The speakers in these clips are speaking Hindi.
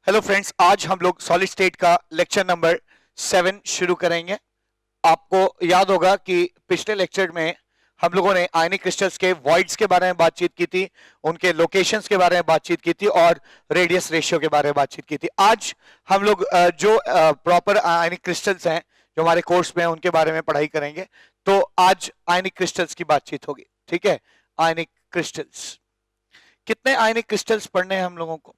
हेलो फ्रेंड्स, आज हम लोग सॉलिड स्टेट का लेक्चर नंबर 7 शुरू करेंगे। आपको याद होगा कि पिछले लेक्चर में हम लोगों ने आयनिक क्रिस्टल्स के वॉइड्स के बारे में बातचीत की थी, उनके लोकेशंस के बारे में बातचीत की थी और रेडियस रेशियो के बारे में बातचीत की थी। आज हम लोग जो प्रॉपर आयनिक क्रिस्टल्स हैं जो हमारे कोर्स में हैं उनके बारे में पढ़ाई करेंगे। तो आज आयनिक क्रिस्टल्स की बातचीत होगी। ठीक है, आयनिक क्रिस्टल्स, कितने आयनिक क्रिस्टल्स पढ़ने हैं हम लोगों को?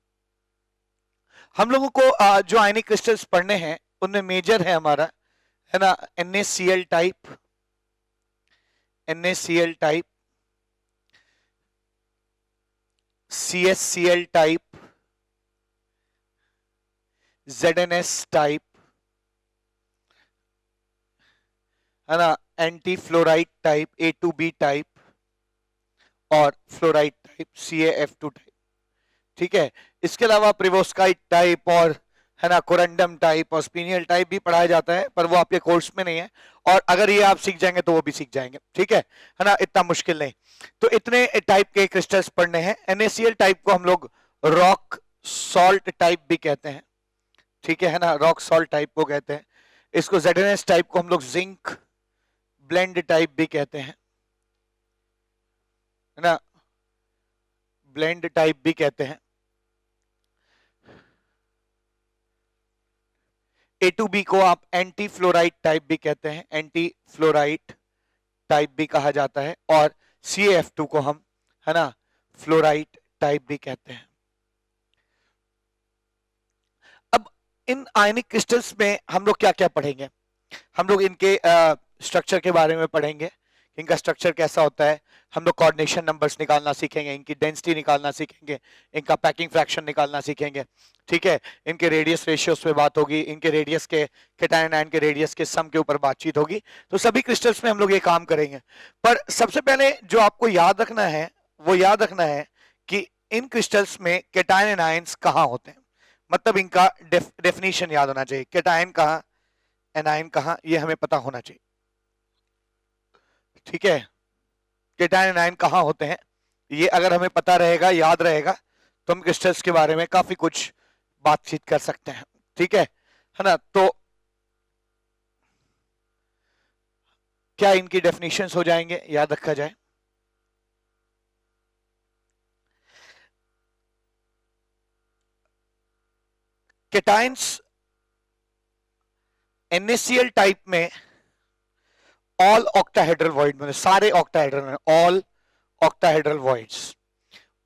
हम लोगों को जो आयनिक क्रिस्टल्स पढ़ने हैं उनमें मेजर है हमारा, है ना, NaCl type, NaCl type, CsCl type, ZnS type, है ना, anti fluoride type A2B type और फ्लोराइड टाइप CaF2 टाइप। ठीक है, इसके अलावा प्रिवोस्काइट टाइप और, है ना, कोरंडम टाइप और स्पिनियल टाइप भी पढ़ाया जाता है, पर वो आपके कोर्स में नहीं है और अगर ये आप सीख जाएंगे तो वो भी सीख जाएंगे। ठीक है ना, इतना मुश्किल नहीं। तो इतने टाइप के क्रिस्टल्स पढ़ने हैं। NaCl टाइप को हम लोग रॉक सॉल्ट टाइप भी कहते हैं। ठीक है ना, रॉक सॉल्ट टाइप को कहते हैं। इसको ZnS टाइप को हम लोग जिंक ब्लेंड टाइप भी कहते हैं, है ना, ब्लेंड टाइप भी कहते हैं। A2B को आप एंटी फ्लोराइड टाइप भी कहते हैं, एंटी फ्लोराइड टाइप भी कहा जाता है और CaF2 को हम, है ना, फ्लोराइड टाइप भी कहते हैं। अब इन आयनिक क्रिस्टल्स में हम लोग क्या क्या पढ़ेंगे? हम लोग इनके स्ट्रक्चर के बारे में पढ़ेंगे, इनका स्ट्रक्चर कैसा होता है। हम लोग कोऑर्डिनेशन नंबर्स निकालना सीखेंगे, इनकी डेंसिटी निकालना सीखेंगे, इनका पैकिंग फ्रैक्शन निकालना सीखेंगे। ठीक है, इनके रेडियस रेशियोस पे बात होगी, इनके रेडियस के कैटायन आयन के रेडियस के सम के ऊपर बातचीत होगी। तो सभी क्रिस्टल्स में हम लोग ये काम करेंगे। पर सबसे पहले जो आपको याद रखना है वो याद रखना है कि इन क्रिस्टल्स में कैटायन आयन्स कहाँ होते हैं, मतलब इनका डेफिनेशन याद होना चाहिए। कैटायन कहाँ, एनायन कहाँ, ये हमें पता होना चाहिए। ठीक है, कैटायन एनायन कहाँ होते हैं, ये अगर हमें पता रहेगा, याद रहेगा, तो हम क्रिस्टल्स के बारे में काफी कुछ बातचीत कर सकते हैं। ठीक है ना। तो क्या इनकी डेफिनेशंस हो जाएंगे, याद रखा जाए। कैटायंस NaCl टाइप में ऑल ऑक्टाहेड्रल वॉइड में, सारे ऑक्टाहेड्रल में, ऑल ऑक्टाहेड्रल वॉइड्स।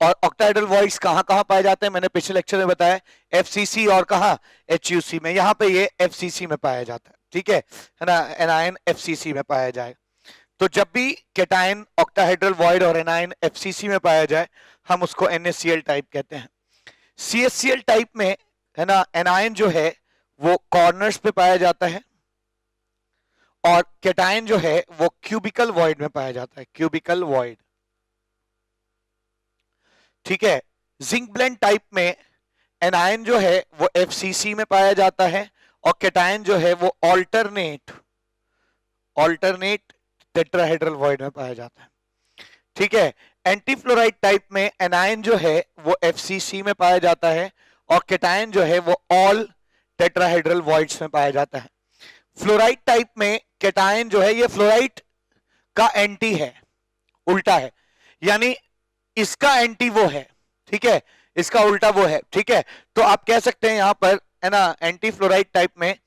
और ऑक्टाहेड्रल वॉइड्स कहां कहां पाए जाते हैं मैंने पिछले लेक्चर में बताया, FCC और कहां, HUC में। यहां पे ये FCC में पाया जाता है। ठीक है ना, एनायन FCC में पाया जाए। तो जब भी कैटायन ऑक्टाहेड्रल वॉइड और एनायन FCC में पाया जाए हम उसको NaCl टाइप कहते हैं। CsCl टाइप में, है ना, एनायन जो है वो कॉर्नर्स पे पाया जाता है और कैटायन जो है वो क्यूबिकल वॉइड में पाया जाता है, क्यूबिकल वॉइड। ठीक है, जिंक ब्लेंड टाइप में एनायन जो है वो FCC में पाया जाता है और कैटायन जो है वो ऑल्टरनेट टेट्राहेड्रल वॉइड में पाया जाता है। ठीक है, एंटीफ्लोराइड टाइप में एनायन जो है वो FCC में पाया जाता है और कैटायन जो है वो ऑल टेट्राहेड्रल वॉइड्स में पाया जाता है। फ्लोराइड टाइप में कैटायन जो है ये फ्लोराइड का एंटी है, उल्टा है, यानी इसका एंटी वो है। ठीक है, इसका उल्टा वो है। ठीक है, तो आप कह सकते हैं यहां पर, है ना, एंटी फ्लोराइड टाइप में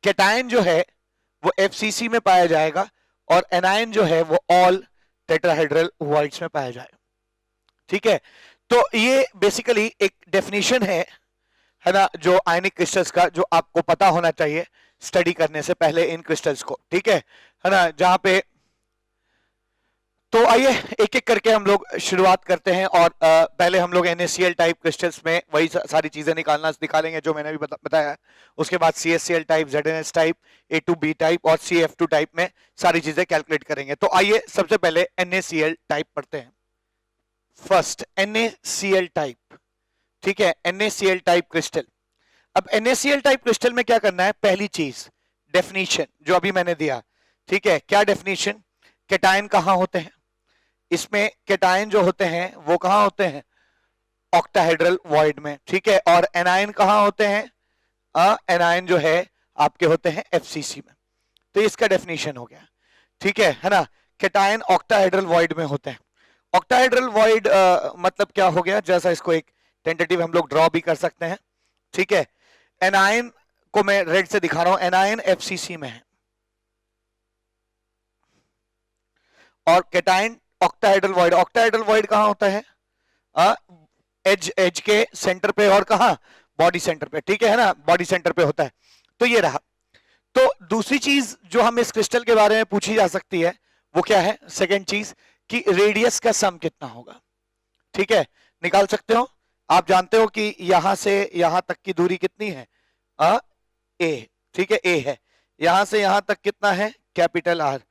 कैटायन जो है वो FCC में पाया जाएगा और एनायन जो है वो ऑल टेट्राहेड्रल वॉइड्स में पाया जाएगा। ठीक है, तो ये बेसिकली एक डेफिनेशन है ना, जो आयनिक क्रिस्टल्स का, जो आपको पता होना चाहिए स्टडी करने से पहले इन क्रिस्टल्स को। ठीक है ना, जहां पे, तो आइए एक एक करके हम लोग शुरुआत करते हैं और पहले हम लोग NaCl टाइप क्रिस्टल्स में वही सारी चीजें निकालेंगे जो मैंने भी बताया। उसके बाद CsCl type, ZnS type, A2B type और CF2 टाइप में सारी चीजें कैलकुलेट करेंगे। तो आइए सबसे पहले NaCl टाइप पढ़ते हैं। First NaCl type. ठीक है, NaCl टाइप क्रिस्टल। अब NaCl टाइप क्रिस्टल में क्या करना है, पहली चीज डेफिनेशन जो अभी मैंने दिया। ठीक है, क्या डेफिनेशन, कैटायन कहां होते हैं, इसमें कैटायन जो होते हैं वो कहां होते हैं, ऑक्टाहेड्रल वॉइड में, ठीक है। और एनायन कहाँ होते हैं? एनायन जो है आपके होते हैं एफसीसी में। तो इसका डेफिनेशन हो गया, ठीक है ना। कैटायन ऑक्टाहेड्रल वॉइड में होते हैं। ऑक्टाहेड्रल वॉइड मतलब क्या हो गया, जैसा इसको एक टेंटेटिव हम लोग ड्रॉ भी कर सकते हैं, ठीक है। एनायन को मैं रेड से दिखा रहा हूं, एनायन एफसीसी में है और cation octahedral void. Octahedral void कहां होता है? एज एज के सेंटर पे और कहां? बॉडी सेंटर पे, ठीक है ना, बॉडी सेंटर पे होता है। तो ये रहा। तो दूसरी चीज जो हम इस क्रिस्टल के बारे में पूछी जा सकती है वो क्या है? सेकेंड चीज कि रेडियस का सम कितना होगा, ठीक है, निकाल सकते हो। आप जानते हो कि यहां से यहां तक की दूरी कितनी है? ए, ठीक है, ए है। यहां से यहां तक कितना है? Capital R.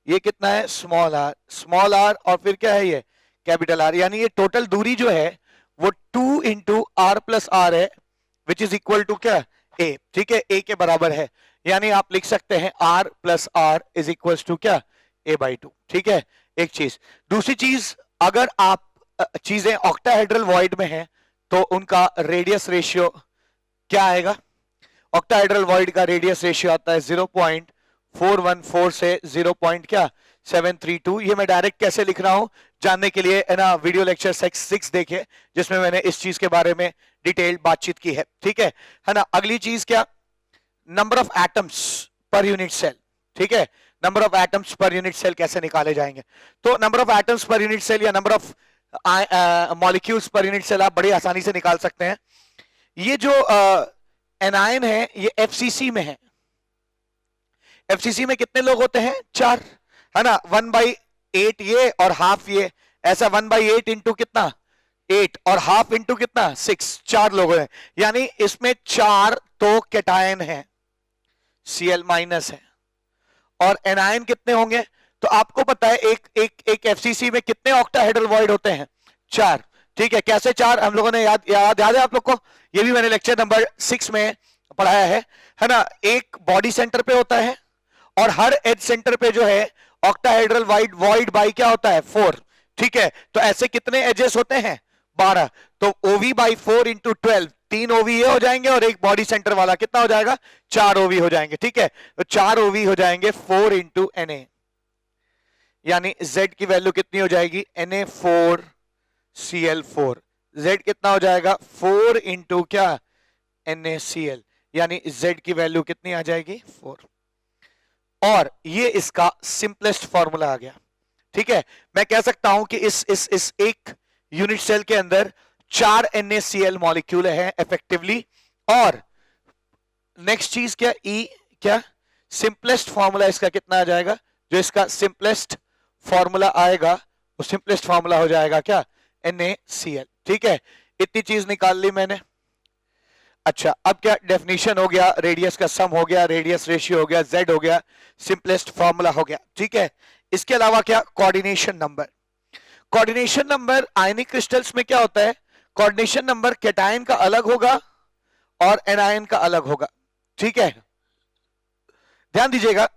ये कितना है? Small are. स्मॉल आर और फिर क्या है ये? Capital are. यानी ये टोटल दूरी जो है वो 2 इंटू आर प्लस आर है, विच इज इक्वल टू क्या? ए, ठीक है, ए के बराबर है। यानी आप लिख सकते हैं r plus are is equal to क्या? ए बाई 2, ठीक है, एक चीज। दूसरी चीज, अगर आप चीजें ऑक्टाहेड्रल वॉइड में हैं तो उनका रेडियस रेशियो क्या आएगा? ऑक्टाहेड्रल वॉइड का रेडियस रेशियो आता है 0.414 से 0.732। ये मैं डायरेक्ट कैसे लिख रहा हूं जानने के लिए है ना, वीडियो लेक्चर 6 देखिए, जिसमें मैंने इस चीज के बारे में डिटेल बातचीत की है, ठीक है ना। अगली चीज क्या? Number of atoms per unit cell, ठीक है। Number of atoms per unit cell कैसे निकाले जाएंगे? तो number of atoms per unit cell या number of molecules per unit cell आप बड़ी आसानी से निकाल सकते हैं। ये जो एनायन है ये एफसीसी में है। एफसीसी में कितने लोग होते हैं? 4, है ना। 1/8 ये और हाफ ये, ऐसा 1/8 इंटू कितना? 8 और हाफ इंटू कितना? 6, 4 लोग हैं। यानी इसमें 4 तो कैटायन है, Cl माइनस है। और एनायन कितने होंगे? तो आपको पता है एक एफसीसी में कितने ऑक्टाहेड्रल वॉइड होते हैं? 4, ठीक है। कैसे 4? हम लोगों ने याद है आप लोग को, ये भी मैंने लेक्चर नंबर 6 में पढ़ाया है ना। एक बॉडी सेंटर पे होता है और हर एज सेंटर पे जो है ऑक्टाहेड्रल वॉइड बाई क्या होता है? 4, ठीक है। तो ऐसे कितने एजेस होते हैं? 12। तो ओवी बाई 4 इंटू 12, 3 ओवी ये हो जाएंगे और एक बॉडी सेंटर वाला कितना हो जाएगा? 4 ओवी हो जाएंगे, ठीक है। तो 4 ओवी हो जाएंगे 4 इंटू Na, यानी Z की वैल्यू कितनी हो जाएगी? Na4Cl4। Z कितना हो जाएगा? 4 इंटू क्या? NaCl, यानी Z की वैल्यू कितनी आ जाएगी? 4। और ये इसका सिंपलेस्ट फॉर्मूला आ गया, ठीक है। मैं कह सकता हूं कि इस एक यूनिट सेल के अंदर 4 NaCl मॉलिक्यूल है इफेक्टिवली। और नेक्स्ट चीज क्या? E क्या? सिंपलेस्ट फॉर्मूला इसका कितना आ जाएगा? जो इसका सिंपलेस्ट फॉर्मूला आएगा वो सिंपलेस्ट फॉर्मूला हो जाएगा क्या? NaCl, ठीक है। इतनी चीज निकाल ली मैंने। अच्छा, अब क्या? डेफिनेशन हो गया, रेडियस का सम हो गया, रेडियस रेशियो हो गया, Z हो गया, सिंपलेस्ट फॉर्मूला हो गया, ठीक है। इसके अलावा क्या? Coordination number. कोऑर्डिनेशन नंबर आयनिक क्रिस्टल्स में क्या होता है? कोऑर्डिनेशन नंबर कैटायन का अलग होगा और एनायन का अलग होगा, ठीक है। ध्यान दीजिएगा,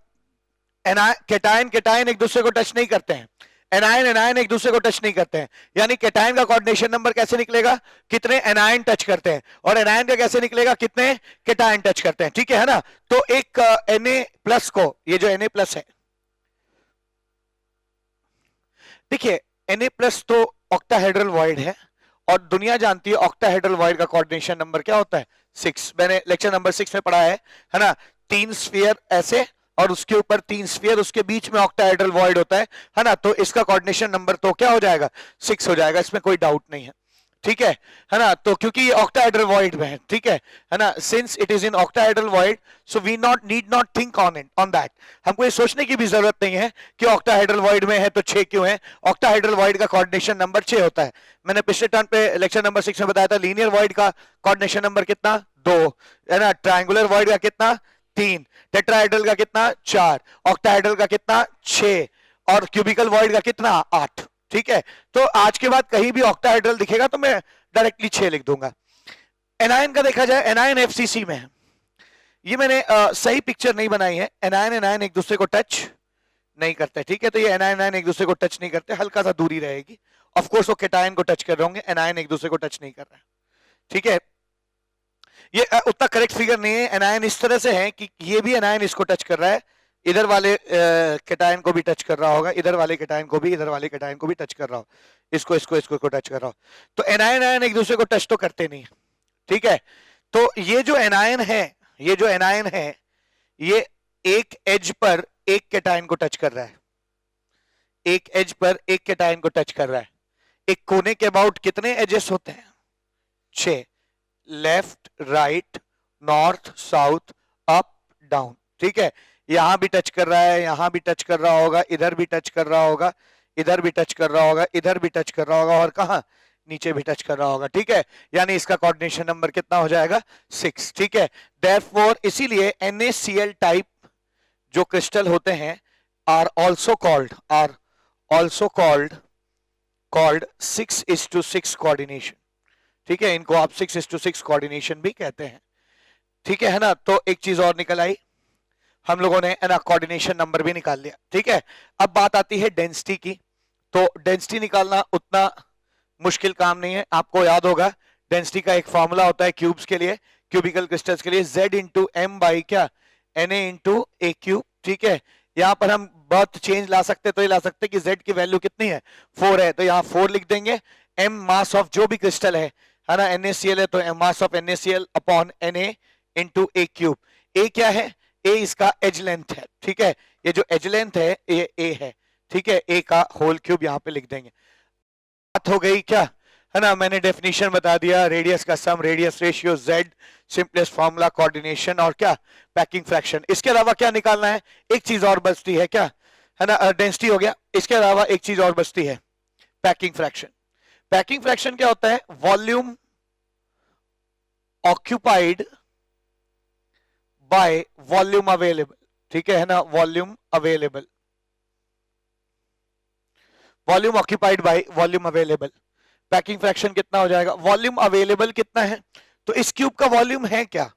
कैटायन एक दूसरे को टच नहीं करते हैं, एनायन एक दूसरे को टच नहीं करते हैं। यानी कैटायन का कोऑर्डिनेशन नंबर कैसे निकलेगा? कितने एनायन टच करते हैं। और एनायन का कैसे निकलेगा? कितने कैटायन टच करते हैं, ठीक है ना। तो एक Na+ को, ये जो Na+ है, देखिए Na+ तो ऑक्टाहेड्रल वॉइड है और दुनिया जानती है ऑक्टाहेड्रल वॉइड का कोऑर्डिनेशन नंबर क्या होता है? 6। मैंने लेक्चर नंबर 6 में पढ़ा है ना। 3 स्फीयर ऐसे और उसके ऊपर 3 स्फीयर, उसके बीच में ऑक्टाहेड्रल वॉइड होता है ना। तो इसका कोऑर्डिनेशन नंबर तो क्या हो जाएगा? 6 हो जाएगा, इसमें कोई डाउट नहीं है, ठीक है ना। तो क्योंकि ये ऑक्टाहेड्रल वॉइड में है, ठीक है ना, since it is in octahedral void, so we need not think on that. हमको ये सोचने की भी जरूरत नहीं है कि ऑक्टाहेड्रल वॉइड में है तो 6 क्यों है। ऑक्टाहेड्रल वॉइड का कोऑर्डिनेशन नंबर 6 होता है। मैंने पिछले टर्न पे लेक्चर नंबर 6 में बताया था, लीनियर वॉइड का कोऑर्डिनेशन नंबर कितना? 2, है ना। ट्रायंगुलर वॉइड का कितना? 3। टेट्राहेड्रल का कितना? 4। ऑक्टाहेड्रल का कितना? 6। और क्यूबिकल वॉइड का कितना? 8, ठीक है। तो आज के बाद कहीं भी ऑक्टाहेड्रल दिखेगा तो मैं डायरेक्टली 6 लिख दूंगा। एनायन का देखा जाए, एनायन एफसीसी में है। ये मैंने सही पिक्चर नहीं बनाई है। एनायन एक दूसरे को टच नहीं करते, ठीक है। तो ये एनायन एक दूसरे को टच नहीं करते, हल्का सा दूरी रहेगी ऑफ कोर्स वो केटायन को टच कर रहे होंगे, एनायन एक दूसरे को टच नहीं कर रहा है, ठीक है। ये उतना करेक्ट फिगर नहीं है, एनायन इस तरह से है कि ये भी एनायन इसको टच कर रहा है, इधर वाले केटायन को भी टच कर रहा होगा, इधर वाले केटायन को भी, इधर वाले केटायन को भी टच कर रहा हो, इसको टच कर रहा हो, तो एनायन आयन एक दूसरे को टच तो करते नहीं, ठीक है। तो ये जो एनायन है, ये जो एनायन है, ये एक एज पर एक केटायन को टच कर रहा है, एक एज पर एक केटायन को टच कर रहा है। एक कोने के अबाउट कितने एजेस होते हैं? 6, left, right, north, south, up, down, ठीक है। यहां भी टच कर रहा है, यहां भी टच कर रहा होगा, इधर भी टच कर रहा होगा, इधर भी टच कर रहा होगा, इधर भी टच कर रहा होगा, और कहां? नीचे भी टच कर रहा होगा, ठीक है। यानी इसका कोऑर्डिनेशन नंबर कितना हो जाएगा? 6, ठीक है। देयरफॉर इसीलिए NaCl टाइप जो क्रिस्टल होते हैं आर ऑल्सो कॉल्ड 6:6 कोऑर्डिनेशन, ठीक है। इनको आप 6:6 कोऑर्डिनेशन भी कहते हैं, ठीक है ना। तो एक चीज और निकल आई, हम लोगों ने ना कोऑर्डिनेशन नंबर भी निकाल लिया, ठीक है। अब बात आती है डेंसिटी की। तो डेंसिटी निकालना उतना मुश्किल काम नहीं है, आपको याद होगा डेंसिटी का एक फॉर्मूला होता है क्यूब्स के लिए, क्यूबिकल क्रिस्टल्स के लिए, Z इंटू एम बाई क्या Na इंटू ए क्यूब, ठीक है। यहां पर हम बहुत चेंज ला सकते, तो ये ला सकते कि Z की वैल्यू कितनी है? 4 है, तो यहाँ 4 लिख देंगे। M मास ऑफ जो भी क्रिस्टल है ना, NaCl है, तो mass of NaCl upon Na into a cube. A क्या है? ए इसका एज लेंथ है, ठीक है। ये जो एज लेंथ है ये ए है, ठीक है। ए का होल क्यूब यहाँ पे लिख देंगे। बात हो गई क्या, है ना। मैंने डेफिनेशन बता दिया, रेडियस का सम, radius ratio, Z, simplest formula, coordination और क्या? Packing fraction. इसके अलावा क्या निकालना है? एक चीज और बचती है, क्या है ना, डेंसिटी हो गया। इसके अलावा एक चीज और बचती है, पैकिंग फ्रैक्शन। पैकिंग फ्रैक्शन क्या होता है? Volume occupied by volume available, ठीक है ना। Volume available, volume occupied by volume available. Packing fraction कितना हो जाएगा? वॉल्यूम अवेलेबल कितना है? तो इस क्यूब का वॉल्यूम है क्या,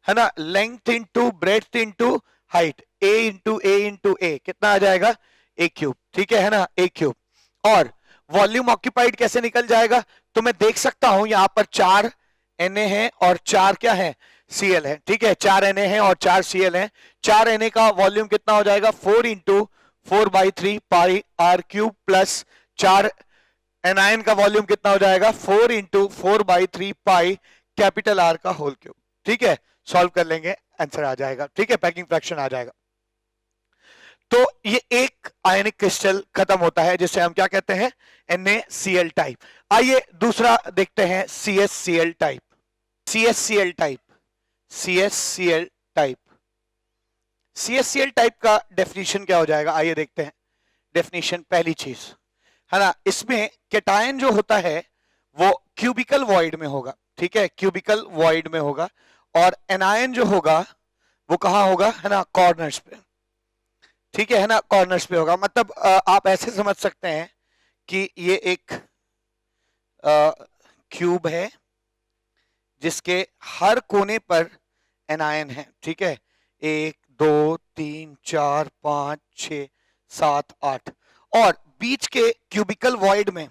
है ना, length into breadth into height, a into a into a, कितना आ जाएगा? ए क्यूब, ठीक है ना, ए क्यूब। और वॉल्यूम ऑक्यूपाइड कैसे निकल जाएगा? तो मैं देख सकता हूं यहां पर 4 Na है और 4 क्या है? Cl है, ठीक है। 4 Na है और 4 Cl है। 4 Na का वॉल्यूम कितना हो जाएगा? 4 into 4/3 pi r cube plus 4 anion का वॉल्यूम कितना हो जाएगा? 4 इंटू 4/3 पाई कैपिटल आर का होल क्यूब, ठीक है। सॉल्व कर लेंगे, आंसर आ जाएगा, ठीक है। पैकिंग फ्रैक्शन आ जाएगा। तो ये एक आयनिक क्रिस्टल खत्म होता है, जिसे हम क्या कहते हैं? NaCl type. आइए दूसरा देखते हैं, CsCl type. CsCl type, CsCl type, CsCl type का डेफिनेशन क्या हो जाएगा? आइए देखते हैं डेफिनेशन। पहली चीज है ना, इसमें केटायन जो होता है वो क्यूबिकल वॉइड में होगा, ठीक है, क्यूबिकल वॉइड में होगा। और एनायन जो होगा वो कहां होगा, है ना, कॉर्नर्स पे, ठीक है ना, कॉर्नर्स पे होगा। मतलब आप ऐसे समझ सकते हैं कि ये एक क्यूब है जिसके हर कोने पर एनायन है, ठीक है। 1 2 3 4 5 6 7 8, और बीच के क्यूबिकल वॉइड में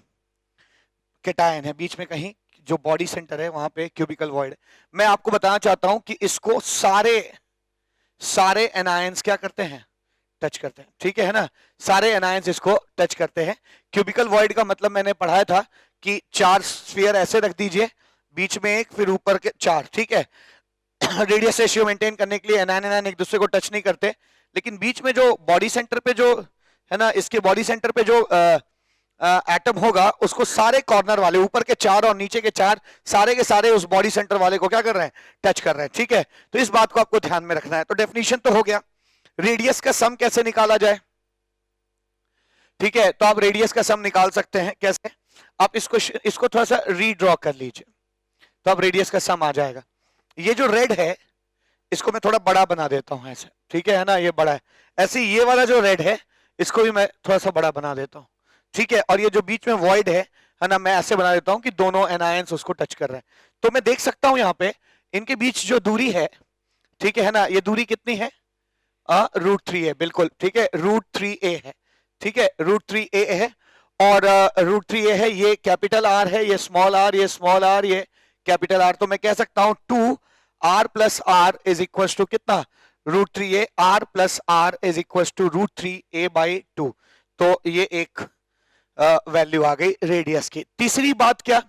केटायन है, बीच में कहीं जो बॉडी सेंटर है वहां पे क्यूबिकल वॉइड। मैं आपको बताना चाहता हूं कि इसको सारे एनायंस क्या करते हैं? टच करते हैं, ठीक है ना। सारे एनायंस इसको टच करते हैं। क्यूबिकल वॉइड का मतलब मैंने पढ़ाया था कि 4 स्फीयर ऐसे रख दीजिए, बीच में एक, फिर ऊपर के 4, ठीक है। रेडियस रेशियो मेंटेन करने के लिए एनायन एक दूसरे को टच नहीं करते, लेकिन बीच में जो बॉडी सेंटर पे जो है ना, इसके बॉडी सेंटर पे जो एटम होगा उसको सारे कॉर्नर वाले, ऊपर के 4 और नीचे के 4, सारे के सारे उस बॉडी सेंटर वाले को क्या कर रहे हैं? टच कर रहे हैं, ठीक है। तो इस बात को आपको ध्यान में रखना है। तो डेफिनेशन तो हो गया। रेडियस का सम कैसे निकाला जाए? ठीक है, तो आप रेडियस का सम निकाल सकते हैं। कैसे? आप इसको थोड़ा सा रीड्रॉ कर लीजिए, तो अब रेडियस का सम आ जाएगा। ये जो रेड है इसको मैं थोड़ा बड़ा बना देता हूं ऐसे, ठीक है ना, ये बड़ा है। ऐसे ये वाला जो रेड है इसको भी मैं थोड़ा सा बड़ा बना देता हूं, ठीक है। और ये जो बीच में वॉइड है ना, मैं ऐसे बना देता हूं कि दोनों एनायंस उसको टच कर रहे हैं। तो मैं देख सकता हूं यहाँ पे इनके बीच जो दूरी है, ठीक है ना, ये दूरी कितनी है? √3 है, बिल्कुल ठीक है, √3a है, ठीक है, √3a है। और √3 ये है, ये कैपिटल आर है, ये स्मॉल आर, ये स्मॉल आर, ये कैपिटल आर। तो मैं कह सकता हूं 2r plus are is equal to कितना, √3 a, r plus are is equal to √3 a by 2। तो ये एक वैल्यू आ गई रेडियस की। तीसरी बात क्या,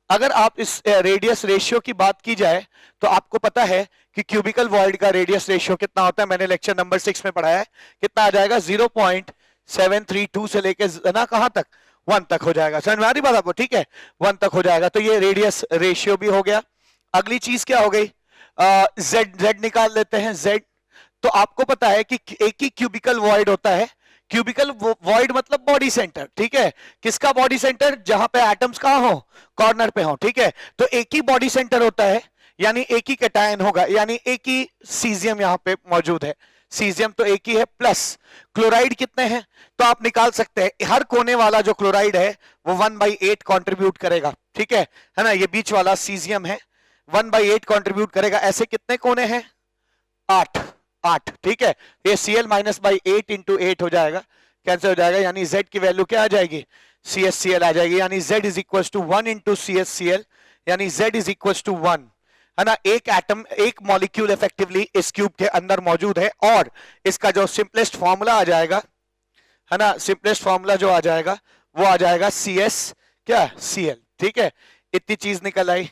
अगर आप इस रेडियस रेशियो की बात की जाए तो आपको पता है कि क्यूबिकल वॉइड का रेडियस रेशियो कितना होता है, मैंने लेक्चर नंबर 6 में पढ़ाया है। कितना आ जाएगा, 0.732 से लेके ना कहां तक, 1 तक हो जाएगा। समझ में आ रही बात आपको, ठीक है, 1 तक हो जाएगा। तो ये रेडियस रेशियो भी हो गया। अगली चीज क्या हो गई, जेड निकाल लेते हैं, जेड। तो आपको पता है कि एक ही क्यूबिकल वॉइड होता है, क्यूबिकल वॉइड मतलब बॉडी सेंटर, ठीक है। किसका बॉडी सेंटर, जहां पे एटम्स कहां हो, कॉर्नर पे हो, ठीक है। तो एक ही बॉडी सेंटर होता है, यानी एक ही कैटायन होगा, यानी एक ही सीजियम यहां पे मौजूद है। सीजियम तो एक ही है, प्लस क्लोराइड कितने हैं, तो आप निकाल सकते हैं हर कोने वाला जो क्लोराइड है वो 1/8 कंट्रीब्यूट करेगा, ठीक है ना। ये बीच वाला सीजियम है, 1/8 कंट्रीब्यूट करेगा। ऐसे कितने कोने हैं, 8, ठीक है। ये Cl माइनस बाई 8 इंटू 8 हो जाएगा, कैंसिल हो जाएगा, यानी Z की वैल्यू क्या आ जाएगी, CsCl आ जाएगी, यानी Z is equal to 1 into CsCl, यानी Z इज इक्वल टू 1, है ना। एक एटम, एक मॉलिक्यूल इफेक्टिवली इस क्यूब के अंदर मौजूद है। और इसका जो सिंपलेस्ट फॉर्मूला आ जाएगा, है ना, सिंपलेस्ट फॉर्मूला जो आ जाएगा वो आ जाएगा CS क्या, Cl, ठीक है। इतनी चीज निकल आई।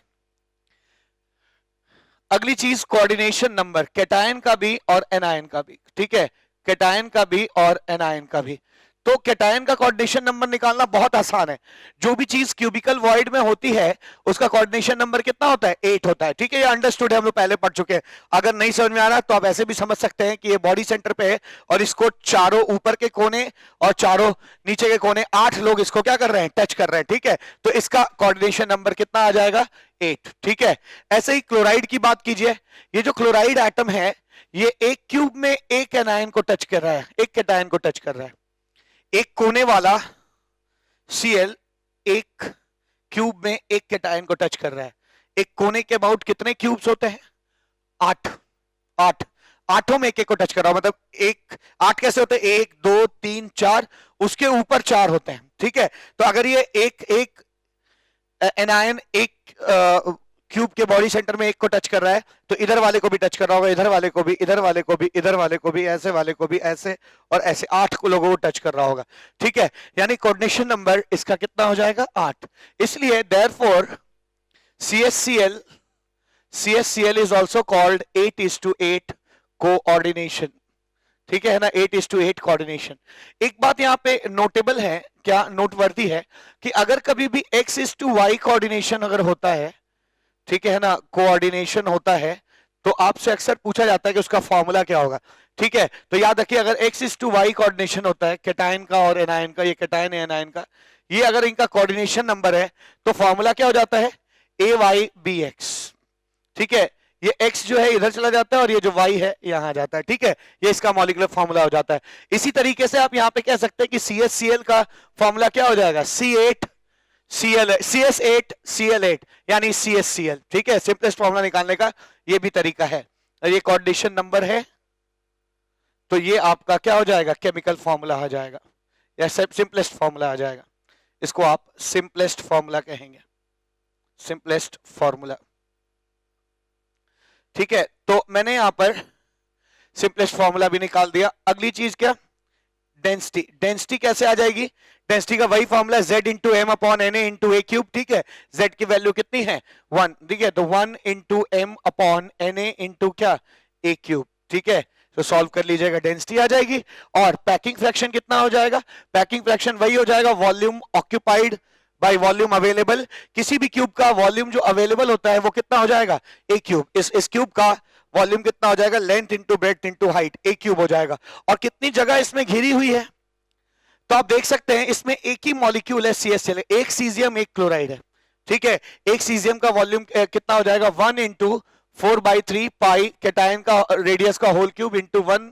अगली चीज कोऑर्डिनेशन नंबर, कैटायन का भी और एनायन का भी, ठीक है, कैटायन का भी और एनायन का भी। तो कैटायन का कोऑर्डिनेशन नंबर निकालना बहुत आसान है। जो भी चीज क्यूबिकल वॉइड में होती है उसका कोऑर्डिनेशन नंबर कितना होता है, 8 होता है, ठीक है। ये अंडरस्टूड है, हम लोग पहले पढ़ चुके हैं। अगर नहीं समझ में आ रहा तो आप ऐसे भी समझ सकते हैं कि ये बॉडी सेंटर पे है और इसको चारों ऊपर के कोने और चारों नीचे के कोने, 8 लोग इसको क्या कर रहे हैं, टच कर रहे हैं, ठीक है। तो इसका कोऑर्डिनेशन नंबर कितना आ जाएगा, 8, ठीक है। ऐसे ही क्लोराइड की बात कीजिए, ये जो क्लोराइड एटम है ये एक क्यूब में एक एनायन को टच कर रहा है, एक कैटायन को टच कर रहा है। एक कोने वाला Cl एक क्यूब में एक कैटायन को टच कर रहा है। एक कोने के अबाउट कितने क्यूब्स होते हैं, 8, आठों में एक एक को टच कर रहा हूं, मतलब एक 8 कैसे होते हैं, 1 2 3 4, उसके ऊपर 4 होते हैं, ठीक है। तो अगर ये एक एनायन एक क्यूब के बॉडी सेंटर में एक को टच कर रहा है तो इधर वाले को भी टच कर रहा होगा, इधर वाले को भी, इधर वाले को भी, इधर वाले को भी, ऐसे वाले को भी, ऐसे और ऐसे 8 को लोगों को टच कर रहा होगा, ठीक है। यानी कोऑर्डिनेशन नंबर इसका कितना हो जाएगा, 8। इसलिए therefore CsCl is also called 8:8 coordination, ठीक है ना, 8:8 कोऑर्डिनेशन। एक बात यहां पे नोटेबल है, क्या नोटवर्दी है, कि अगर कभी भी X:Y कोऑर्डिनेशन अगर होता है, ठीक है ना, कोऑर्डिनेशन होता है, तो आपसे अक्सर पूछा जाता है कि उसका फॉर्मूला क्या होगा, ठीक है। तो याद रखिए अगर X:Y कोऑर्डिनेशन होता है कैटायन का और एनायन का, ये कैटायन है एनायन का, ये अगर इनका कोऑर्डिनेशन नंबर है तो फॉर्मूला क्या हो जाता है, AYBX, ठीक है। ये X जो है इधर चला जाता है और ये जो Y है यहां आ जाता है, ठीक है। ये इसका मॉलिक्यूलर फॉर्मूला हो जाता है। इसी तरीके से आप यहां पे कह सकते हैं कि CsCl का फॉर्मूला क्या हो जाएगा, CS8Cl8 यानी CsCl, ठीक है। सिंपलेस्ट फॉर्मूला निकालने का ये भी तरीका है। ये कोऑर्डिनेशन नंबर है तो ये आपका क्या हो जाएगा, केमिकल फॉर्मूला आ जाएगा या सिंपलेस्ट फॉर्मूला आ जाएगा। इसको आप सिंपलेस्ट फॉर्मूला कहेंगे, सिंपलेस्ट फॉर्मूला, ठीक है। तो मैंने यहां पर सिंपलेस्ट फॉर्मूला भी निकाल दिया। अगली चीज क्या, डेंसिटी। डेंसिटी कैसे आ जाएगी, डेंसिटी का वही formula Z into M upon N into a cube, ठीक है। Z की वैल्यू कितनी है, 1, ठीक है। तो 1 into M upon N into क्या, ए क्यूब, ठीक है। तो सॉल्व कर लीजिएगा, डेंसिटी आ जाएगी। और पैकिंग फ्रैक्शन कितना हो जाएगा, पैकिंग फ्रैक्शन वही हो जाएगा, volume occupied by volume available. किसी भी क्यूब का वॉल्यूम जो अवेलेबल होता है वो कितना हो जाएगा, ए क्यूब। इस क्यूब का वॉल्यूम कितना हो जाएगा, length into breadth into height, a cube हो जाएगा। और कितनी जगह इसमें घिरी हुई है, तो आप देख सकते हैं इसमें एक ही मॉलिक्यूल है CsCl, एक सीजियम एक क्लोराइड है, ठीक है। एक सीजियम का वॉल्यूम कितना हो जाएगा, 1 इंटू 4/3 पाई कैटायन का रेडियस का whole cube into 1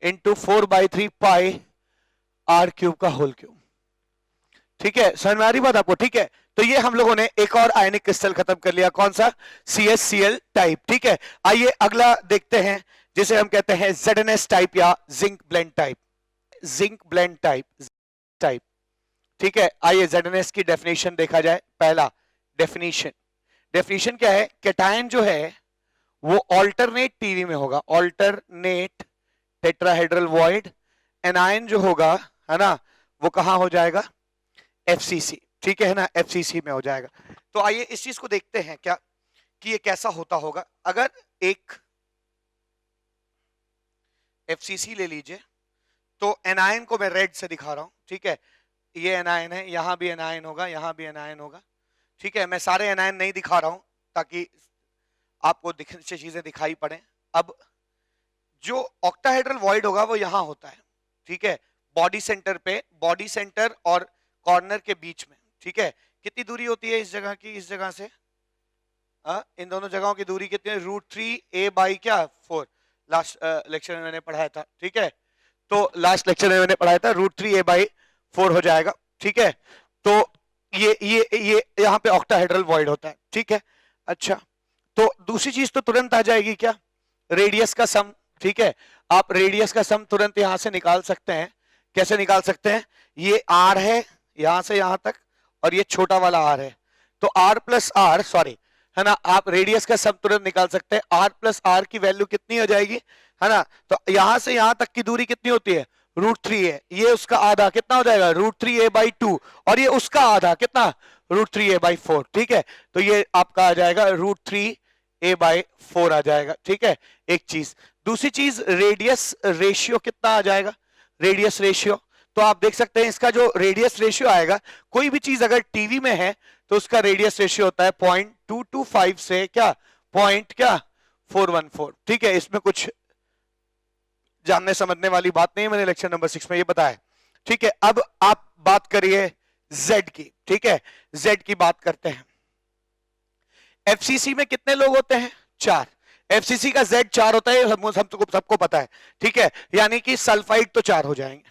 into 4/3 pi r cube का होल क्यूब, ठीक है। समझ में आ रही बात आपको, ठीक है। तो ये हम लोगों ने एक और आयनिक क्रिस्टल खत्म कर लिया, कौन सा, CsCl टाइप, ठीक है। आइए अगला देखते हैं जिसे हम कहते हैं ZnS टाइप या zinc blende type, zinc blende type, ठीक है, आइए ZnS की डेफिनेशन देखा जाए। पहला डेफिनेशन क्या है? कैटायन जो है वो ऑल्टरनेट टीवी में होगा, ऑल्टरनेट टेट्राहेड्रल वॉइड। एनायन जो होगा, है ना, वो कहां हो जाएगा? FCC, ठीक है ना, FCC में हो जाएगा। तो आइए इस चीज को देखते हैं क्या कि ये कैसा होता होगा। अगर एक FCC ले लीजिए, तो एनायन को मैं रेड से दिखा रहा हूं, ठीक है, ये एनायन है, यहां भी एनायन होगा, यहां भी एनायन होगा, ठीक है। मैं सारे एनायन नहीं दिखा रहा हूं ताकि आपको से चीजें दिखाई पड़े। अब जो ऑक्टाहेड्रल वॉइड होगा वो यहां होता है, ठीक है, बॉडी सेंटर पे, बॉडी सेंटर और कॉर्नर के बीच में, ठीक है। कितनी दूरी होती है इस जगह की, इस जगह से? इन दोनों जगहों की दूरी कितनी है? √3a/4। लास्ट लेक्चर में मैंने पढ़ाया था, ठीक है। तो लास्ट लेक्चर में मैंने पढ़ाया था √3a/4 हो जाएगा, ठीक है। तो ये यहाँ पे ऑक्टाहेड्रल वॉइड होता है, ठीक है। अच्छा, तो दूसरी चीज तो तुरंत आ जाएगी क्या? रेडियस का सम, ठीक है। आप रेडियस का सम तुरंत यहां से निकाल सकते हैं। कैसे निकाल सकते हैं? ये r है यहां से यहां तक, और ये छोटा वाला r है, तो r प्लस r, सॉरी, है ना, आप रेडियस का सम तुरंत निकाल सकते हैं। r प्लस r की वैल्यू कितनी हो जाएगी, है ना? तो यहां से यहां तक की दूरी कितनी होती है? √3 है, ये उसका आधा कितना हो जाएगा? √3a/2, और ये उसका आधा कितना? √3a/4, ठीक है। तो ये आपका आ जाएगा √3a/4 आ जाएगा, ठीक है। एक चीज, दूसरी चीज रेडियस रेशियो कितना आ जाएगा? रेडियस रेशियो, तो आप देख सकते हैं इसका जो रेडियस रेशियो आएगा, कोई भी चीज अगर टीवी में है तो उसका रेडियस रेशियो होता है 0.225 से क्या, 414, ठीक है। इसमें कुछ जानने समझने वाली बात नहीं है, मैंने लेक्चर नंबर 6 में ये बताया, ठीक है। अब आप बात करिए Z की, ठीक है, Z की बात करते हैं। FCC में कितने लोग होते हैं? 4। FCC का Z 4 होता है, सबको पता है, ठीक है। यानी कि सल्फाइड तो 4 हो जाएंगे,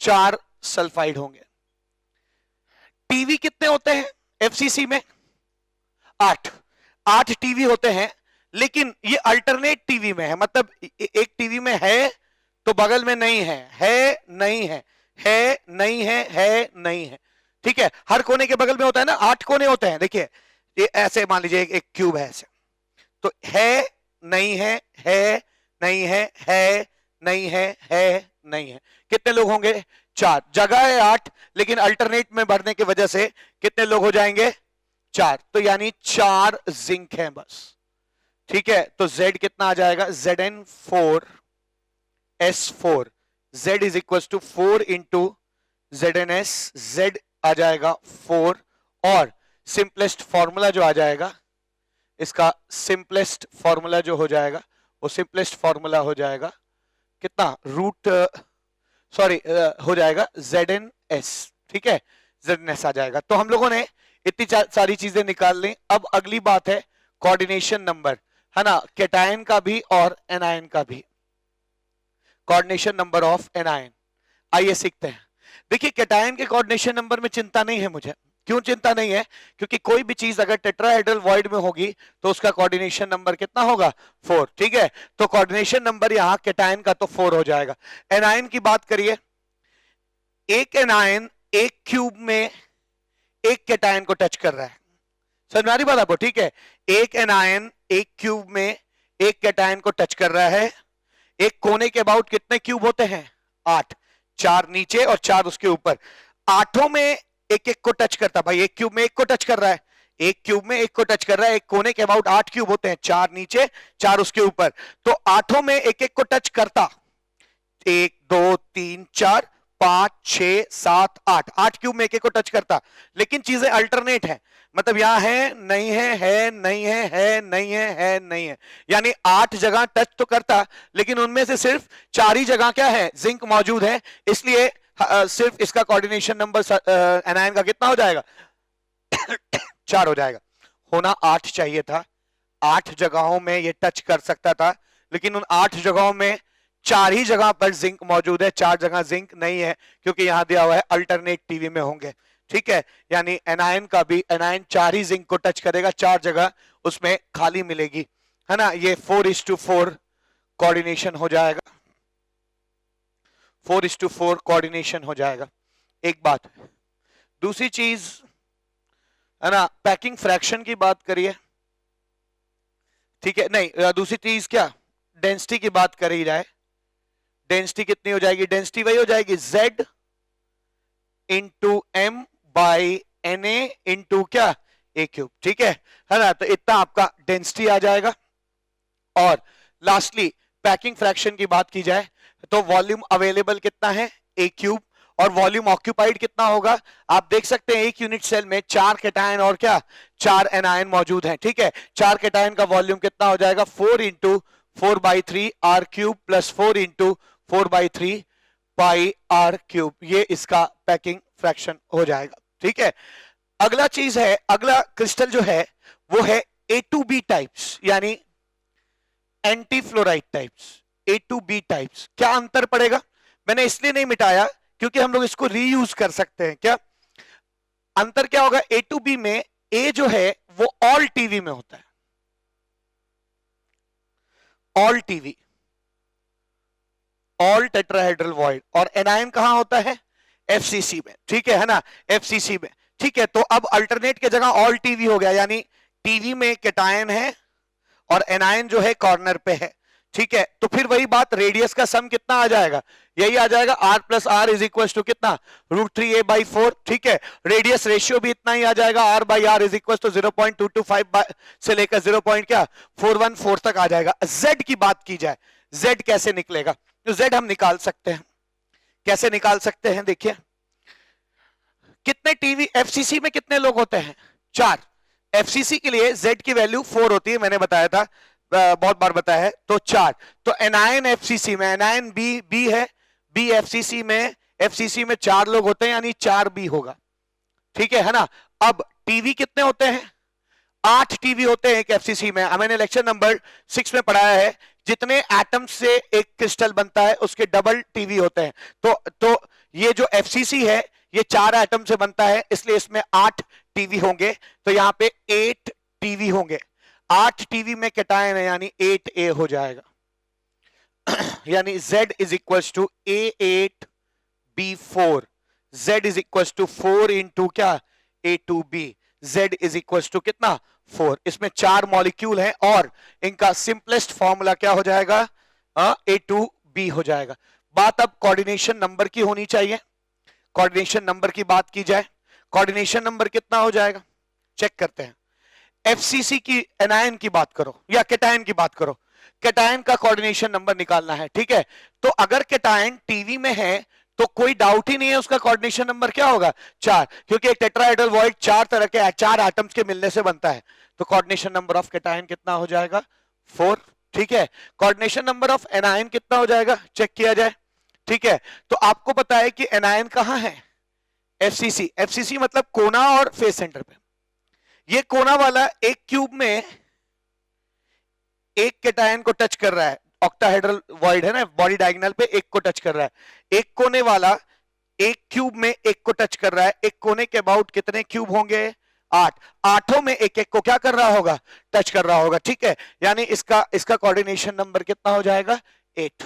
4 सल्फाइड होंगे। टीवी कितने होते हैं FCC में? 8 टीवी होते हैं, लेकिन ये अल्टरनेट टीवी में है, मतलब एक टीवी में है तो बगल में नहीं है, है नहीं है, है नहीं है नहीं है, ठीक है। हर कोने के बगल में होता है ना, 8 कोने होते हैं। देखिए ये ऐसे मान लीजिए एक क्यूब है ऐसे, तो है नहीं है, है नहीं है, है नहीं है नहीं है। कितने लोग होंगे? 4। जगह है 8, लेकिन अल्टरनेट में भरने की वजह से कितने लोग हो जाएंगे? 4। तो यानी 4 जिंक है बस, ठीक है। तो Z कितना आ जाएगा? Zn4s4, Z is equal to 4 into ZnS, Z आ जाएगा 4, और सिंपलेस्ट फॉर्मूला जो आ जाएगा, इसका सिंपलेस्ट फॉर्मूला जो हो जाएगा, वो सिंपलेस्ट फॉर्मूला हो जाएगा कितना? हो जाएगा ZnS, ठीक है, ZnS आ जाएगा। तो हम लोगों ने इतनी सारी चीजें निकाल ली। अब अगली बात है कोऑर्डिनेशन नंबर, है ना, कैटायन का भी और एनायन का भी, कोऑर्डिनेशन नंबर ऑफ एनायन। आइए सीखते हैं। देखिए कैटायन के कोऑर्डिनेशन नंबर में चिंता नहीं है मुझे। क्यों चिंता नहीं है? क्योंकि कोई भी चीज अगर टेट्राहेड्रल वॉइड में होगी तो उसका कोऑर्डिनेशन नंबर कितना होगा? 4, ठीक है। तो कोऑर्डिनेशन नंबर यहां कैटायन का तो 4 हो जाएगा। एनायन की बात करिए, एक एनायन एक क्यूब में एक कैटायन को टच कर रहा है, समझ में आ रही बात आपको? ठीक है, एक एनायन एक क्यूब में एक कैटायन को टच कर रहा है। एक कोने के अबाउट कितने क्यूब होते हैं? 8, 4 नीचे और 4 उसके ऊपर। 8 में एक एक को टच करता, भाई एक क्यूब में एक को टच कर रहा है, एक क्यूब में एक को टच कर रहा है। एक कोने के अबाउट 8 क्यूब होते हैं, 4 नीचे 4 उसके ऊपर। तो 8 में एक एक को टच करता, 1 2 3 4 5 6 7 8, 8 क्यूब में एक एक को टच करता। लेकिन चीजें अल्टरनेट है, मतलब यहां है नहीं है नहीं है नहीं है नहीं है, यानी 8 जगह टच तो करता, लेकिन उनमें से सिर्फ 4 ही जगह क्या है? जिंक मौजूद है। इसलिए सिर्फ इसका कोऑर्डिनेशन नंबर एनायन का कितना हो जाएगा? 4 हो जाएगा। होना 8 चाहिए था, 8 जगहों में ये टच कर सकता था, लेकिन उन 8 जगहों में 4 ही जगह पर जिंक मौजूद है, 4 जगह जिंक नहीं है, क्योंकि यहां दिया हुआ है अल्टरनेट टीवी में होंगे, ठीक है। यानी एनायन का भी, एनायन 4 ही जिंक को टच करेगा, 4 जगह उसमें खाली मिलेगी, है ना। ये 4:4 कोऑर्डिनेशन हो जाएगा, 4:4 कोऑर्डिनेशन हो जाएगा। एक बात दूसरी चीज है ना, पैकिंग फ्रैक्शन की बात करिए, ठीक है, नहीं दूसरी चीज क्या, डेंसिटी की बात करी जाए, डेंसिटी कितनी हो जाएगी, डेंसिटी वही हो जाएगी Z into m by n a into क्या, ए क्यूब, ठीक है ना, तो इतना आपका डेंसिटी आ जाएगा। और लास्टली पैकिंग फ्रैक्शन की बात की जाए तो वॉल्यूम अवेलेबल कितना है, ए क्यूब, और वॉल्यूम ऑक्यूपाइड कितना होगा, आप देख सकते हैं एक यूनिट सेल में 4 कैटायन और क्या 4 एनायन मौजूद हैं, ठीक है, 4 कैटायन का वॉल्यूम कितना हो जाएगा 4 into 4/3 r cube plus 4 into 4/3 pi r cube, ये इसका पैकिंग फ्रैक्शन हो जाएगा, ठीक है। अगला चीज है, अगला क्रिस्टल जो है वो है A2B टाइप्स, यानी anti fluoride types, A2B types. क्या अंतर पड़ेगा, मैंने इसलिए नहीं मिटाया क्योंकि हम लोग इसको रीयूज कर सकते हैं। क्या अंतर क्या होगा, A2B में A जो है वो ऑल टीवी में होता है, all TV, all tetrahedral void, और एनायन कहां होता है, FCC में, ठीक है ना, FCC में, ठीक है। तो अब अल्टरनेट की जगह ऑल टीवी हो गया, यानी टीवी में कैटायन है और एनायन जो है कॉर्नर पे है, ठीक है। तो फिर वही बात, रेडियस का सम कितना आ जाएगा, यही आ जाएगा R plus are is equal to कितना, √3a/4, ठीक है। रेडियस रेशियो भी इतना ही आ जाएगा, R/R इज इक्वल टू 0.225 से लेकर 0.414 तक आ जाएगा। Z की बात की जाए, Z कैसे निकलेगा, तो Z हम निकाल सकते हैं, कैसे निकाल सकते हैं, देखिए कितने टीवी, FCC में कितने लोग होते हैं, 4, FCC के लिए Z की वैल्यू 4 होती है, मैंने बताया था, बहुत बार बताया है, तो 4, तो एनायन FCC में, एनायन B है, B FCC में 4 लोग होते हैं, यानी 4B होगा, ठीक है ना। अब टीवी कितने होते हैं, 8 टीवी होते हैं एक FCC में, मैंने लेक्चर नंबर 6 में पढ़ाया है, जितने एटम से एक क्रिस्टल बनता है उसके डबल टीवी होते हैं। तो ये जो FCC है ये 4 एटम से बनता है, इसलिए इसमें 8 टीवी होंगे, तो यहां पे 8 टीवी होंगे, 8 टीवी में कैटायन है, यानी 8A हो जाएगा, यानी Z is equal to A8B4, Z is equal to 4 into क्या A2B, Z is equal to कितना 4, इसमें 4 मॉलिक्यूल हैं और इनका सिंपलेस्ट फॉर्मूला क्या हो जाएगा, A2B हो जाएगा। बात अब कोऑर्डिनेशन नंबर की होनी चाहिए, कोऑर्डिनेशन नंबर की बात की जाए, कोऑर्डिनेशन नंबर कितना हो जाएगा, चेक करते हैं। FCC की एनायन की बात करो या कैटायन की बात करो, कैटायन का कोऑर्डिनेशन नंबर निकालना है, ठीक है। तो अगर कैटायन टीवी में है तो कोई डाउट ही नहीं है, उसका कोऑर्डिनेशन नंबर क्या होगा 4, क्योंकि एक टेट्राहेड्रल वॉइड 4 तरह के 4 एटम्स के मिलने से बनता है, तो कोऑर्डिनेशन नंबर ऑफ कैटायन कितना हो जाएगा 4, ठीक है। कोऑर्डिनेशन नंबर ऑफ एनायन कितना हो जाएगा, चेक किया जाए, ठीक है। तो आपको पता है कि एनायन कहां है, FCC, FCC मतलब कोना और फेस सेंटर पे, ये कोना वाला एक क्यूब में एक कैटायन को टच कर रहा है, ऑक्टाहेड्रल वॉइड है ना, बॉडी डायगोनल पे एक को टच कर रहा है, एक कोने वाला एक क्यूब में एक को टच कर रहा है, एक कोने के अबाउट कितने क्यूब होंगे 8, आठों में एक एक को क्या कर रहा होगा, टच कर रहा होगा, ठीक है। यानी इसका कोऑर्डिनेशन नंबर कितना हो जाएगा 8,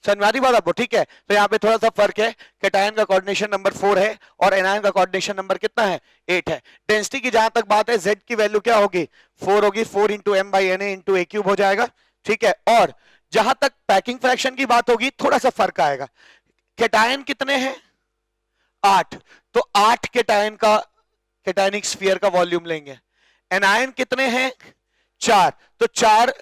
समझ बात आपको, ठीक है। तो यहाँ पे थोड़ा सा फर्क है, कैटायन का कोऑर्डिनेशन नंबर 4 है और एनायन का कोऑर्डिनेशन नंबर कितना है 8 है। डेंसिटी की जहां तक बात है, Z की वैल्यू क्या होगी 4 होगी, 4 into m by n into a cube हो जाएगा, ठीक है। और जहां तक पैकिंग फ्रैक्शन की बात होगी थोड़ा सा फर्क आएगा, कैटायन कितने हैं 8, तो 8 कैटायन का कैटायनिक स्फीयर का वॉल्यूम लेंगे, एनायन कितने हैं 4, तो 4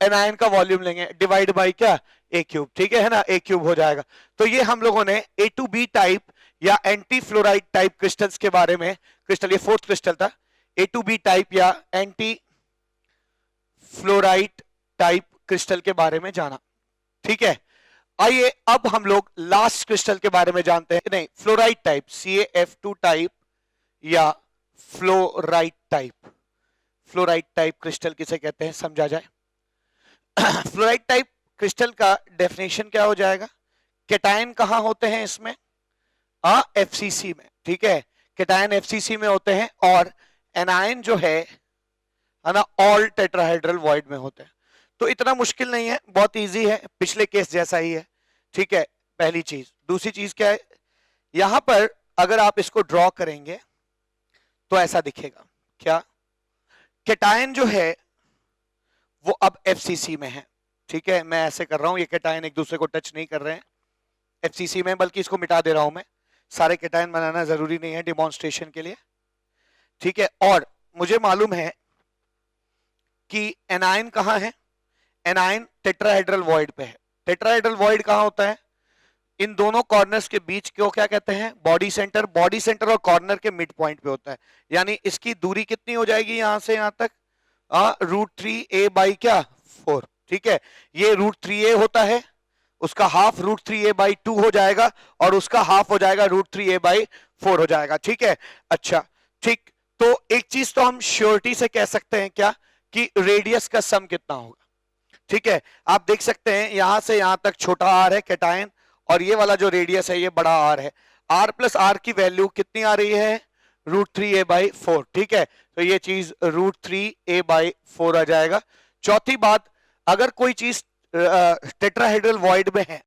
एनायन का वॉल्यूम लेंगे, डिवाइड बाई क्या ए क्यूब, ठीक है ना, ए क्यूब हो जाएगा। तो ये हम लोगों ने A2B टाइप या एंटी फ्लोराइड टाइप क्रिस्टल्स के बारे में, क्रिस्टल ये 4th क्रिस्टल था, A2B टाइप या एंटी फ्लोराइड टाइप क्रिस्टल के बारे में जाना, ठीक है। आइए अब हम लोग लास्ट क्रिस्टल के बारे में जानते हैं, नहीं फ्लोराइड टाइप, CaF2 टाइप या fluoride type, fluoride type crystal किसे कहते हैं समझा जाए। फ्लोराइड टाइप क्रिस्टल का डेफिनेशन क्या हो जाएगा, कैटायन कहां होते हैं इसमें, FCC में, ठीक है, कैटायन FCC में होते हैं और एनायन जो है ना ऑल टेट्राहेड्रल वॉइड में होते हैं। तो इतना मुश्किल नहीं है, बहुत इजी है, पिछले केस जैसा ही है, ठीक है, पहली चीज। दूसरी चीज क्या है, यहां पर अगर आप इसको ड्रॉ करेंगे तो ऐसा दिखेगा। क्या? कैटायन जो है वो अब एफसीसी में है, ठीक है। मैं ऐसे कर रहा हूं, ये कैटायन एक दूसरे को टच नहीं कर रहे हैं एफसीसी में, बल्कि इसको मिटा दे रहा हूं मैं। सारे कैटायन बनाना जरूरी नहीं है डिमॉन्स्ट्रेशन के लिए, ठीक है। और मुझे मालूम है कि एनायन कहां है, एनायन टेट्राहेड्रल वॉइड पे है। टेट्राहेड्रल वॉइड कहां होता है? इन दोनों कॉर्नर्स के बीच को क्या कहते हैं? Body centre. बॉडी सेंटर और कॉर्नर के मिड पॉइंट पे होता है, यानी इसकी दूरी कितनी हो जाएगी यहां से यहां तक? √3a बाई क्या 4, ठीक है। ये √3a होता है, उसका हाफ √3a/2 हो जाएगा, और उसका हाफ हो जाएगा √3a/4 हो जाएगा, ठीक है। अच्छा, ठीक। तो एक चीज तो हम श्योरिटी से कह सकते हैं क्या, कि रेडियस का सम कितना होगा, ठीक है। आप देख सकते हैं यहां से यहां तक छोटा आर है कैटायन, और ये वाला जो रेडियस है ये बड़ा आर है। आर प्लस आर की वैल्यू कितनी आ रही है? √3a/4, ठीक है। तो ये चीज √3a/4 आ जाएगा। चौथी बात, अगर कोई चीज टेट्राहेड्रल वॉइड में है,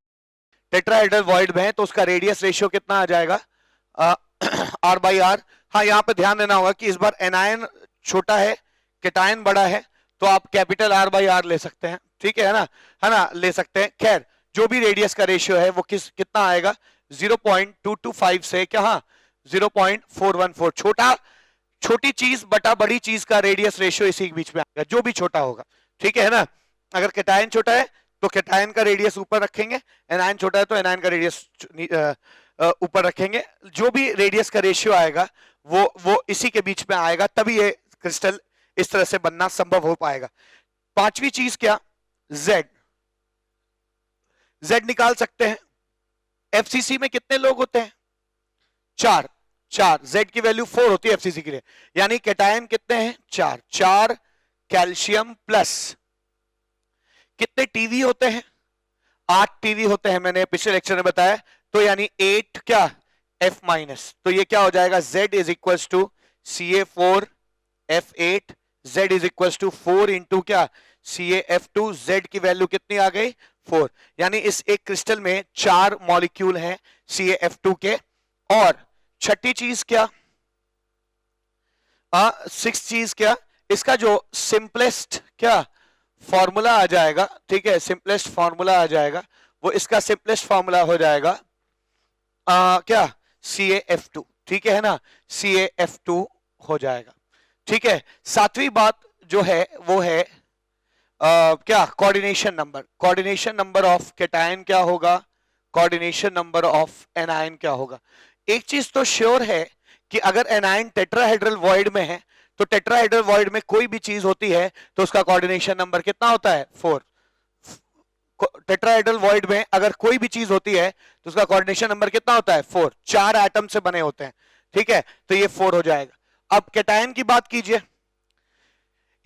टेट्राहेड्रल वॉइड में है, तो उसका रेडियस रेशियो कितना आ जाएगा? R/R। हाँ, यहां पे ध्यान देना होगा कि इस बार एनायन छोटा है, कैटायन बड़ा है, तो आप कैपिटल R/R ले सकते हैं, ठीक है ना, ले सकते हैं। खैर, जो भी रेडियस का रेशियो है वो कितना आएगा? 0.225 से क्या 0.414। छोटी चीज बटा बड़ी चीज का रेडियस रेशियो इसी के बीच में आएगा, जो भी छोटा होगा, ठीक है ना। अगर कैटायन छोटा है तो कैटायन का रेडियस ऊपर रखेंगे, एनायन छोटा है तो एनायन का रेडियस ऊपर रखेंगे। जो भी रेडियस का रेशियो आएगा वो इसी के बीच में आएगा, तभी ये क्रिस्टल इस तरह से बनना संभव हो पाएगा। पांचवी चीज क्या? Z निकाल सकते हैं। एफसीसी में कितने लोग होते हैं? 4। Z की वैल्यू 4 होती है एफसीसी के लिए, यानी कैटायन कितने हैं? 4 कैल्शियम प्लस कितने टीवी होते हैं? 8 टीवी होते हैं, मैंने पिछले लेक्चर में बताया। तो यानी 8 क्या F-। तो ये क्या हो जाएगा? Z is equal to Ca4F8, Z is equal to 4 into क्या Ca(F2). Z की वैल्यू कितनी आ गई? 4। यानी इस एक क्रिस्टल में 4 मॉलिक्यूल हैं Ca(F2) के। और छठी चीज क्या? 6 चीज क्या? इसका जो सिंपलेस्ट क्या फॉर्मूला आ जाएगा, ठीक है, सिंपलेस्ट फॉर्मूला आ जाएगा, वो इसका सिंपलेस्ट फॉर्मूला हो जाएगा क्या Ca(F2), ठीक है ना, Ca(F2) हो जाएगा, ठीक है। सातवीं बात जो है वो है क्या? Coordination number. Coordination number of cation क्या होगा? कोऑर्डिनेशन नंबर ऑफ एनायन क्या होगा? एक चीज तो श्योर है कि अगर एनायन टेट्राहेड्रल वॉइड में है, तो टेट्राहेड्रल वॉइड में कोई भी चीज होती है तो उसका कोऑर्डिनेशन नंबर कितना होता है? 4। टेट्राहेड्रल वॉइड में अगर कोई भी चीज होती है तो उसका कोऑर्डिनेशन नंबर कितना होता है? 4। 4 एटम से बने होते हैं, ठीक है, तो ये 4 हो जाएगा। अब कैटायन की बात कीजिए।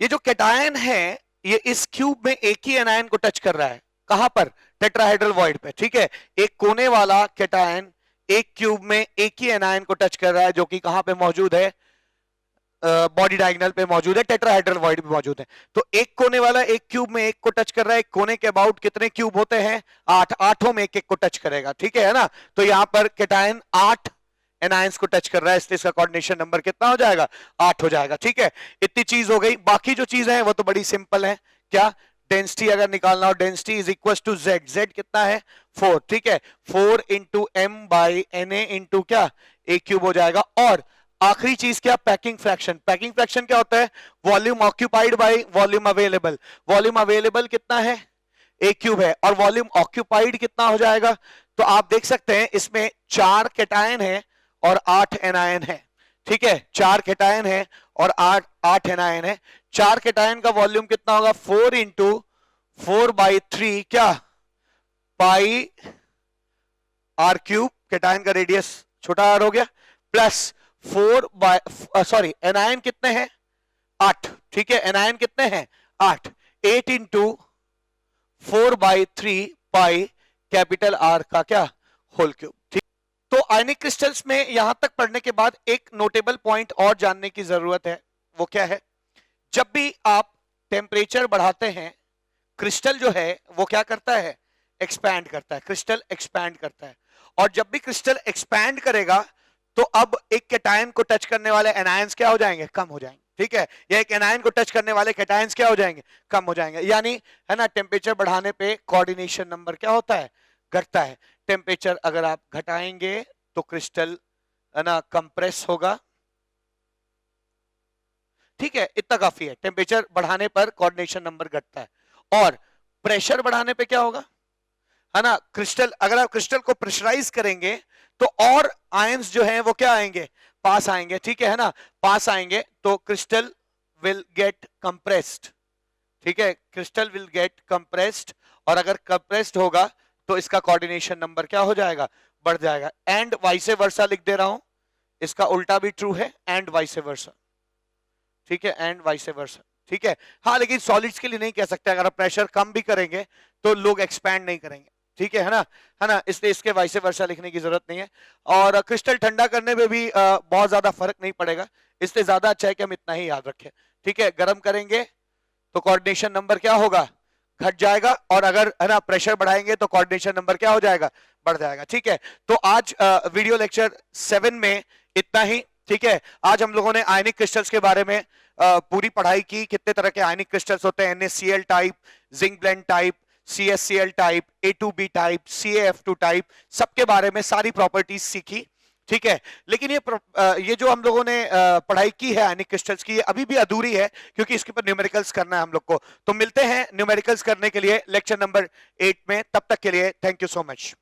ये जो कैटायन है ये इस क्यूब में एक ही एनायन को टच कर रहा है। कहां पर? टेट्राहेड्रल वॉइड पे, ठीक है। एक कोने वाला कैटायन एक क्यूब में एक ही एनायन को टच कर रहा है, जो कि कहां पे मौजूद है? बॉडी डायगोनल पे मौजूद है, टेट्राहेड्रल वॉइड पे मौजूद है। तो एक कोने वाला एक क्यूब में एक को टच कर रहा है। एक कोने के अबाउट कितने क्यूब होते हैं? 8। 8 में एक एक को टच करेगा, ठीक है ना। तो यहां पर कैटायन 8 एनायंस को टच कर रहा है, इसलिए इसका कोऑर्डिनेशन नंबर कितना हो जाएगा? 8 हो जाएगा, ठीक है। इतनी चीज हो गई। बाकी जो चीजें हैं वो तो बड़ी सिंपल है। क्या? डेंसिटी अगर निकालना हो, density is equal to Z। Z कितना है? 4, ठीक है। 4 इंटू M/Na इंटू क्या A³ हो जाएगा। और आखिरी चीज क्या? Packing fraction. पैकिंग फ्रैक्शन क्या होता है? Volume occupied by volume available. Volume available कितना है? A³ है। और वॉल्यूम ऑक्यूपाइड कितना हो जाएगा? तो आप देख सकते हैं इसमें 4 कैटायन है और 8 एनायन है, ठीक है। 4 कैटायन है और 8 एनायन है। 4 कैटायन का वॉल्यूम कितना होगा? 4 इंटू 4/3 क्या पाई R³। कैटायन का रेडियस छोटा r हो गया, प्लस 4 एनायन कितने हैं? 8, ठीक है। एनायन कितने हैं? 8। 8 इंटू 4/3 पाई कैपिटल R का क्या होल क्यूब, ठीक। तो आयनिक क्रिस्टल्स में यहां तक पढ़ने के बाद एक नोटेबल पॉइंट और जानने की जरूरत है। वो क्या है? जब भी आप टेम्परेचर बढ़ाते हैं, क्रिस्टल जो है वो क्या करता है? एक्सपैंड करता है। क्रिस्टल एक्सपैंड करता है। और जब भी क्रिस्टल एक्सपैंड करेगा तो अब एक कैटायन को टच करने वाले एनायंस क्या हो जाएंगे, कम हो जाएंगे, ठीक है। या एक एनायन को टच करने वाले कैटायंस क्या हो जाएंगे, कम हो जाएंगे। यानी है ना, टेम्परेचर बढ़ाने पे कोऑर्डिनेशन नंबर क्या होता है, घटता है। टेम्परेचर अगर आप घटाएंगे तो क्रिस्टल है ना कंप्रेस होगा, ठीक है, इतना काफी है। टेम्परेचर बढ़ाने पर कोऑर्डिनेशन नंबर घटता है। और प्रेशर बढ़ाने पे क्या होगा, है ना, क्रिस्टल, अगर आप क्रिस्टल को प्रेशराइज करेंगे तो और आयंस जो हैं वो क्या आएंगे, पास आएंगे, ठीक है ना, पास आएंगे तो क्रिस्टल विल गेट कंप्रेस्ड, ठीक है, क्रिस्टल विल गेट कंप्रेस्ड। और अगर कंप्रेस्ड होगा तो इसका कोऑर्डिनेशन नंबर क्या हो जाएगा, बढ़ जाएगा। एंड वाइसे वर्सा लिख दे रहा हूं, इसका उल्टा भी ट्रू है, एंड वाइसे वर्सा, ठीक है, एंड वाइसे वर्सा, ठीक है। हाँ, लेकिन सॉलिड्स के लिए नहीं कह सकते, अगर आप प्रेशर कम भी करेंगे तो लोग एक्सपैंड नहीं करेंगे, ठीक है ना, है ना, इसलिए इसके वाइसे वर्सा लिखने की जरूरत नहीं है। और क्रिस्टल ठंडा करने में भी बहुत ज्यादा फर्क नहीं पड़ेगा, इसलिए ज्यादा अच्छा है कि हम इतना ही याद रखें, ठीक है। गर्म करेंगे तो कोऑर्डिनेशन नंबर क्या होगा, घट जाएगा, और अगर है ना प्रेशर बढ़ाएंगे तो कोऑर्डिनेशन नंबर क्या हो जाएगा, बढ़ जाएगा, ठीक है। तो आज वीडियो लेक्चर 7 में इतना ही, ठीक है। आज हम लोगों ने आयनिक क्रिस्टल्स के बारे में पूरी पढ़ाई की, कितने तरह के आयनिक क्रिस्टल्स होते हैं, NaCl type, zinc blende type, CsCl type, A2B type, CaF2 type, सबके बारे में सारी प्रॉपर्टीज सीखी, ठीक है। लेकिन ये जो हम लोगों ने पढ़ाई की है आयनिक क्रिस्टल्स की, ये अभी भी अधूरी है, क्योंकि इसके ऊपर न्यूमेरिकल्स करना है हम लोग को। तो मिलते हैं न्यूमेरिकल्स करने के लिए लेक्चर नंबर 8 में, तब तक के लिए थैंक यू सो मच।